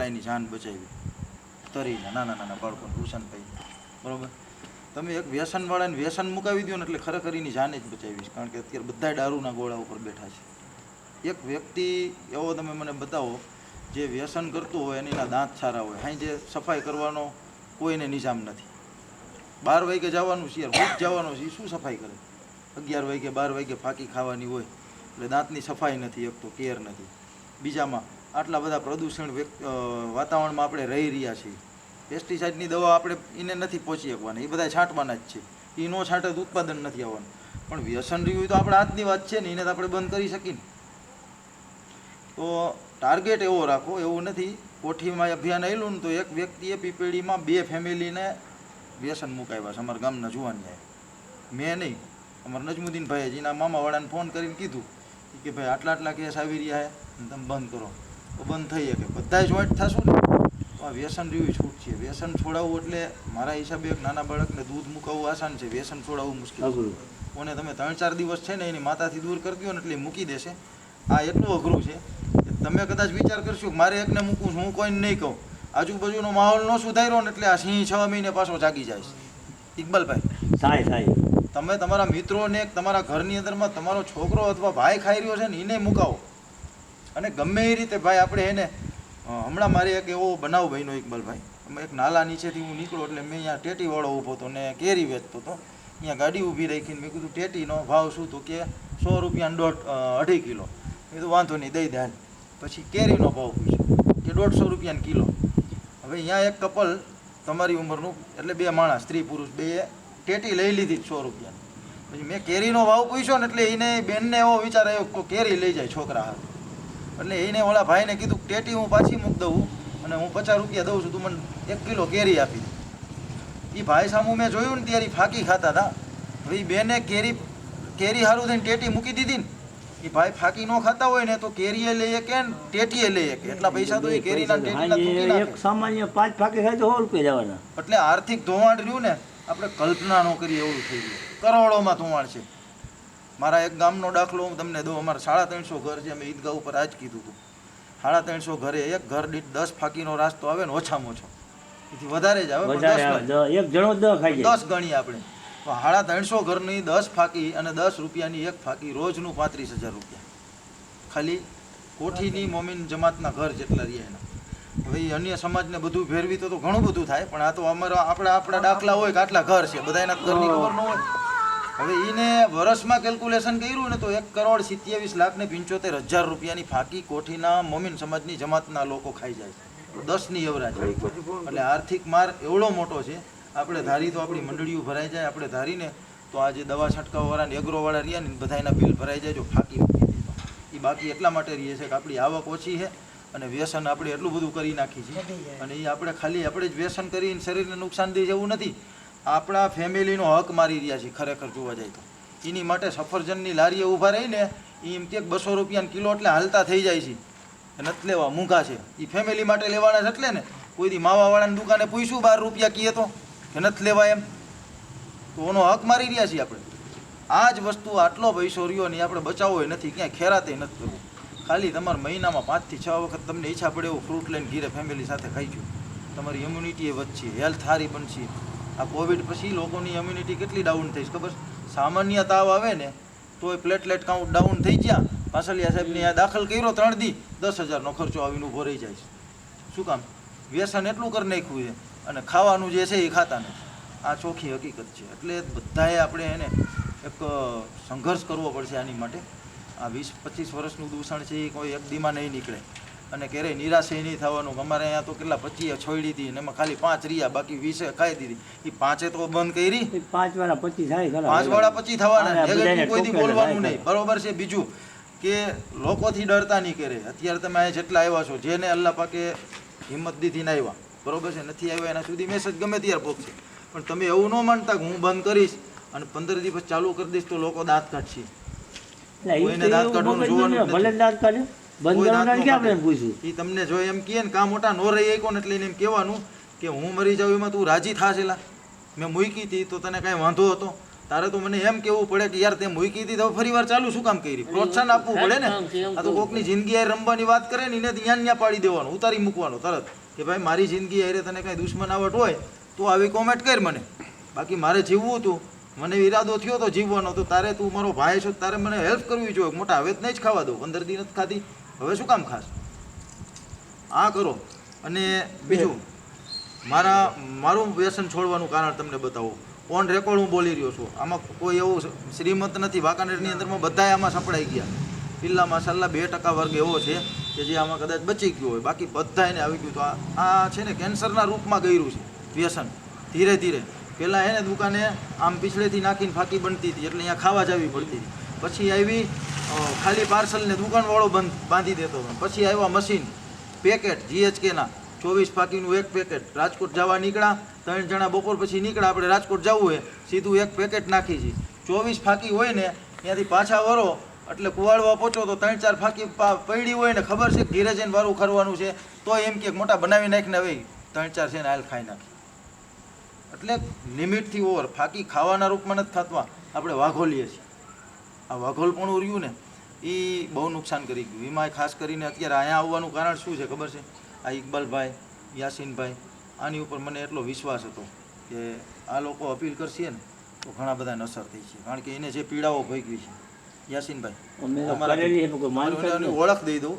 કેટલાયની જાન બચાવી તરીને નાના નાના બાળકોને ભૂષણભાઈ. બરાબર, તમે એક વ્યસનવાળાને વ્યસન મુકાવી દો ને એટલે ખરેખર એની જાન જ બચાવીશ. કારણ કે અત્યારે બધા દારૂના ગોળા ઉપર બેઠા છે. એક વ્યક્તિ એવો તમે મને બતાવો જે વ્યસન કરતું હોય એના દાંત સારા હોય, હાઈ જે સફાઈ કરવાનો કોઈને નિજામ નથી. 12 વાગે જવાનું છે યાર, ભૂખ જવાનું છે, એ શું સફાઈ કરે? 11 વાગે 12 વાગે ફાંકી ખાવાની હોય એટલે દાંતની સફાઈ નથી, એક તો કેર નથી. બીજામાં આટલા બધા પ્રદૂષણ વાતાવરણમાં આપણે રહી રહ્યા છીએ. પેસ્ટિસાઇડની દવા આપણે એને નથી પહોંચી શકવાની, એ બધા છાંટવાના જ છે. એ ન છાંટે તો ઉત્પાદન નથી આવવાનું. પણ વ્યસન રહ્યું તો આપણે આજની વાત છે ને, એને તો આપણે બંધ કરી શકીએ ને. તો ટાર્ગેટ એવો રાખો, એવું નથી. કોઠીમાં અભિયાન આવેલું ને તો એક વ્યક્તિએ પીપેડીમાં 2 ફેમિલીને વ્યસન મુકાવ્યા છે. અમારા ગામના જુવાનિયાએ, મેં નહીં, અમારા નજમુદ્દીનભાઈએ જેના મામાવાળાને ફોન કરીને કીધું કે ભાઈ આટલા આટલા કેસ આવી રહ્યા છે, તમે બંધ કરો. તો બંધ થઈ શકે, બધા જોઈન્ટ થશું ને તો આ વ્યસન રહ્યું છૂટ છે. વ્યસન છોડાવવું એટલે મારા હિસાબે એક નાના બાળકને દૂધ મુકાવવું આસાન છે, વ્યસન છોડાવવું મુશ્કેલ છે. કોને તમે 3-4 દિવસ છે ને એની માતાથી દૂર કરી દો ને એટલે મૂકી દેશે. આ એટલું અઘરું છે કે તમે કદાચ વિચાર કરશો કે મારે એકને મૂકવું છું, હું કોઈને નહીં કહું, આજુબાજુનો માહોલ ન સુધાર્યો ને એટલે આ સિંહ 6 મહિને પાછો જાગી જાય છે. ઇકબાલભાઈ થાય તમે તમારા મિત્રોને તમારા ઘરની અંદરમાં તમારો છોકરો અથવા ભાઈ ખાઈ રહ્યો છે ને એને મુકાવો. અને ગમે એ રીતે ભાઈ આપણે એને હમણાં મારે એક એવો બનાવ બન્યો ઇકબાલભાઈ, અમે એક નાલા નીચેથી હું નીકળો એટલે મેં અહીંયા ટેટીવાળો ઊભો હતો ને કેરી વેચતો હતો. અહીંયા ગાડી ઊભી રાખીને મેં કીધું ટેટીનો ભાવ શું? તો કે 100 રૂપિયાનો 2.5 કિલો. મેં કીધું વાંધો નહીં, દઈ દે. પછી કેરીનો ભાવ પૂછ્યો કે 150 રૂપિયાનો કિલો. હવે અહીંયા એક કપલ તમારી ઉંમરનું એટલે 2 માણસ સ્ત્રી પુરુષ બેએ ટેટી લઈ લીધી 100 રૂપિયાની. પછી મેં કેરીનો ભાવ પૂછ્યો ને એટલે એને બેનને એવો વિચાર આવ્યો તો કેરી લઈ જાય છોકરા હાથ. એટલે એને ઓલા ભાઈને કીધું ટેટી હું પાછી મૂક દઉં અને હું 50 રૂપિયા દઉં છું, તું મને 1 કિલો કેરી આપી. એ ભાઈ સામું મેં જોયું ને ત્યારે ફાંકી ખાતા હતા. હવે એ બેને કેરી સારું થઈને ટેટી મૂકી દીધી ને, એ ભાઈ ફાંકી ન ખાતા હોય ને તો કેરીએ લઈએ કે ટેટીએ લઈએ કે એટલા પૈસા તો એ કેરીના ટેટીના થૂકી નાખે. સામાન્ય 5 ફાંકી ખાય તો 100 રૂપિયા જવાના. એટલે આર્થિક ધોવાણ રહ્યું ને આપણે કલ્પના ન કરીએ એવું થઈ ગયું. કરોડોમાં ધોવાણ છે. મારા એક ગામનો દાખલો હું તમને દઉં. અમારા 350 ઘર છે, મેં ઈદગાહ ઉપર આજ કીધું હતું. 350 ઘરે એક ઘર દીઠ 10 ફાંકીનો રાસ્તો આવે ને ઓછામાં ઓછો, એથી વધારે જ આવે, એક જણો 10 ખાઈ જાય. 10 ગણીએ આપણે તો 350 ઘરની 10 ફાંકી અને 10 રૂપિયાની એક ફાંકી, રોજનું 35,000 રૂપિયા. ખાલી કોઠીની મોમીન જમાતના ઘર જેટલા રહ્યા એના. હવે અન્ય સમાજને બધું ફેરવી તો ઘણું બધું થાય, પણ આ તો આપણા દાખલા હોય કે આટલા ઘર છે, બધા એના ઘરની ખબર ન હોય. હવે એને વર્ષમાં કેલ્ક્યુલેશન કર્યું ને તો 1,27,75,000 રૂપિયાની ફાંકી કોઠીના મોમીન સમાજની જમાતના લોકો ખાઈ જાય છે. 10ની એવરેજ. એટલે આર્થિક માર એવડો મોટો છે. આપણે ધારી તો આપણી મંડળીઓ ભરાઈ જાય, આપણે ધારીને તો આ જે દવા છંટકાવવાળા ને એગ્રોવાળા રહ્યા ને બધા એના બિલ ભરાઈ જાય જો ફાંકી મૂકી દે તો. એ બાકી એટલા માટે રહીએ છે કે આપણી આવક ઓછી છે અને વ્યસન આપણે એટલું બધું કરી નાખી છે. અને એ આપણે ખાલી આપણે જ વ્યસન કરીને શરીરને નુકસાન દે જેવું નથી, આપણા ફેમિલીનો હક મારી રહ્યા છીએ ખરેખર જોવા જાય તો. એની માટે સફરજનની લારીએ ઊભા રહીને એમ કે 200 રૂપિયાનો કિલો એટલે હાલતા થઈ જાય છે, નથી લેવા, મૂંઘા છે. એ ફેમિલી માટે લેવાના છે. એટલે ને કોઈ દી માવાવાળાની દુકાને પૂછ્યું 12 રૂપિયા કીએ તો કે નથી લેવા એમ, તો એનો હક મારી રહ્યા છીએ આપણે. આ જ વસ્તુ આટલો પૈસો રહ્યો ને આપણે બચાવવો નથી, ક્યાંય ખેરાતે નથી કરવું. ખાલી તમારે મહિનામાં 5 થી 6 વખત તમને ઈચ્છા પડે એવું ફ્રૂટ લઈને ઘીરે ફેમિલી સાથે ખાઈશું. તમારી ઇમ્યુનિટી એ વધશે, હેલ્થ સારી બનશે. આ કોવિડ પછી લોકોની ઇમ્યુનિટી કેટલી ડાઉન થઈ છે ખબર? સામાન્ય તાવ આવે ને તો એ પ્લેટલેટ કાઉન્ટ ડાઉન થઈ ગયા. પાસલિયા સાહેબને આ દાખલ કર્યો 3 દી 10,000નો ખર્ચો આવીને ઊભો રહી જાય છે. શું કામ? વ્યસન એટલું કરી નાખ્યું છે અને ખાવાનું જે છે એ ખાતા નથી. આ ચોખ્ખી હકીકત છે. એટલે બધાએ આપણે એને એક સંઘર્ષ કરવો પડશે આની માટે. આ 20-25 વર્ષનું દૂષણ છે એ કોઈ એક દીમાં નહીં નીકળે અને ક્યારેય નિરાશે નહીં થવાનું. અમારે અહીંયા તો કેટલા 25 છોડી હતી અને એમાં ખાલી 5 રહ્યા, બાકી 20 ખાઈ દીધી. એ 5 તો બંધ કરી, 5 વાળા 25 થાય, 5 વાળા 25 થવાના, કોઈ દી બોલવાનું નહીં. બરોબર છે. બીજું કે લોકોથી ડરતા નહીં કરે. અત્યારે તમે અહીંયા જેટલા આવ્યા છો, જેને અલ્લાહ પાકે હિંમત દીધી ને આવ્યા, બરોબર છે, નથી આવ્યા એના સુધી મેસેજ ગમે ત્યારે પહોંચશે. પણ તમે એવું ન માનતા કે હું બંધ કરીશ અને 15 દિવસ ચાલુ કરી દઈશ તો લોકો દાંત કાઢશે. કોઈને દાંત કાઢવાનું જોવાનું ભલે દાંત કાઢે, એ તમને જો એમ કહે ને કા મોટા નો રહી શકો ને એટલે એને એમ કહેવાનું કે હું મરી જાઉં એમાં તું રાજી થાશ. એલા મેં મૂકી હતી તો તને કાંઈ વાંધો હતો? તારે તો મને એમ કેવું પડે કે યાર તે મૂકી હતી તો ફરી વાર ચાલુ શું કામ કરી? પ્રોત્સાહન આપવું પડે ને. આ તો કોકની જિંદગી હારે રમવાની વાત કરે ને એને ત્યાં પાડી દેવાનું, ઉતારી મૂકવાનું તરત કે ભાઈ મારી જિંદગી હારે તને કાંઈ દુશ્મનાવટ હોય તો આવી કોમેન્ટ કર મને. બાકી મારે જીવવું હતું, મને ઈરાદો થયો તો જીવવાનો, તો તારે તું મારો ભાઈ છો, તારે મને હેલ્પ કરવી જોઈએ. મોટા હવે જ નહીં જ ખાવા દો, 15 દી નથી ખાધી, હવે શું કામ ખાસ? આ કરો. અને બીજું મારું વ્યસન છોડવાનું કારણ તમને બતાવો. ઓન રેકોર્ડ હું બોલી રહ્યો છું, આમાં કોઈ એવું શ્રીમંત નથી. વાંકાનેરની અંદરમાં બધાય આમાં સપડાઈ ગયા. પિલ્લા માશાલ્લાહ 2% વર્ગ એવો છે કે જે આમાં કદાચ બચી ગયો હોય, બાકી બધા એને આવી ગયું. તો આ છે ને કેન્સરના રૂપમાં ગયું છે વ્યસન. ધીરે ધીરે પહેલાં એને દુકાને આમ પીછળેથી નાખીને ફાંકી બનતી હતી, એટલે અહીંયા ખાવા જવી પડતી હતી. પછી આવી ખાલી પાર્સલને દુકાનવાળો બાંધી દેતો હતો. પછી આવ્યા મશીન પેકેટ GHKના 24 ફાંકીનું એક પેકેટ. રાજકોટ જવા નીકળ્યા, 3 જણા બપોર પછી નીકળ્યા, આપણે રાજકોટ જવું હોય સીધું એક પેકેટ નાખી છે. 24 ફાંકી હોય ને ત્યાંથી પાછા વરો એટલે કુવાડવા પહોંચો તો 3-4 ફાંકી પડી હોય ને ખબર છે ઘીરે જઈને વારું ખરવાનું છે, તો એમ કે મોટા બનાવી નાખીને હવે 3-4 છે ને હાલ ખાઈ નાખી. એટલે લિમિટથી ઓવર. ફાંકી ખાવાના રૂપમાં નથી ખાતવા, આપણે વાઘોલીએ છીએ. આ વાઘોલપણું રહ્યું ને એ બહુ નુકસાન કરી ગયું. એમાં ખાસ કરીને અત્યારે અહીંયા આવવાનું કારણ શું છે ખબર છે? આ ઇકબાલભાઈ, યાસીનભાઈ, આની ઉપર મને એટલો વિશ્વાસ હતો કે આ લોકો અપીલ કરશે ને તો ઘણા બધાને અસર થઈ છે. કારણ કે એને જે પીડાઓ ભોગવી છે. યાસીનભાઈ, તમારી ઓળખ દઈ દઉં,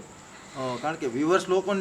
કારણ કે વ્યુઅર્સ લોકોને